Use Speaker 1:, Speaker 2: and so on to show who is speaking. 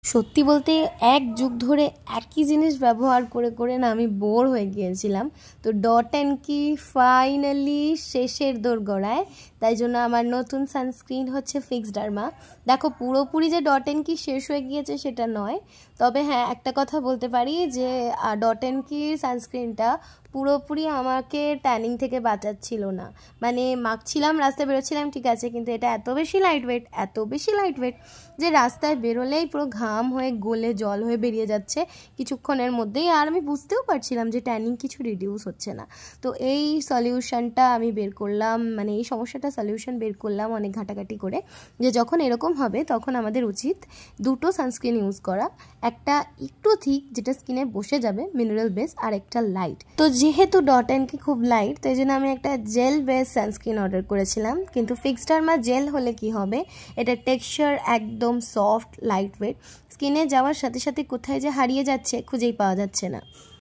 Speaker 1: সত্যি বলতে এক যুগ ধরে একই জিনিস ব্যবহার করে করে না আমি বোর হয়ে গিয়েছিলাম। তো ডট অ্যান্ড কি ফাইনালি শেষের দোরগোড়ায়, তাই জন্য আমার নতুন সানস্ক্রিন হচ্ছে ফিক্স ডার্মা। দেখো, পুরোপুরি যে ডট অ্যান্ড কি শেষ হয়ে গিয়েছে সেটা নয়, তবে হ্যাঁ একটা কথা বলতে পারি যে ডট অ্যান্ড কির সানস্ক্রিনটা পুরোপুরি আমাকে ট্যানিং থেকে বাঁচাচ্ছিল না। মানে মাখছিলাম, রাস্তায় বেরোচ্ছিলাম ঠিক আছে, কিন্তু এটা এত বেশি লাইট ওয়েট যে রাস্তায় বেরোলেই পুরো ঘাম হয়ে গলে জল হয়ে বেরিয়ে যাচ্ছে কিছুক্ষণের মধ্যেই, আর আমি বুঝতেও পারছিলাম যে ট্যানিং কিছু রিডিউস হচ্ছে না। তো এই সলিউশনটা আমি বের করলাম, মানে এই সমস্যাটা সলিউশন বের করলাম অনেক ঘাটাঘাটি করে, যে যখন এরকম হবে তখন আমাদের উচিত দুটো সানস্ক্রিন ইউজ করা, একটা একটু থিক যেটা স্কিনে বসে যাবে মিনারেল বেস, আর একটা লাইট। তো যেহেতু ডট অ্যান্ড কি খুব লাইট, তাই জন্য আমি একটা জেল বেস সানস্ক্রিন অর্ডার করেছিলাম। কিন্তু ফিক্স ডার্মা জেল হলে কি হবে, এটা টেক্সচার একদম সফট লাইট ওয়েট, স্কিনে যাওয়ার সাথে সাথে কোথায় যে হারিয়ে যাচ্ছে খুঁজেই পাওয়া যাচ্ছে না।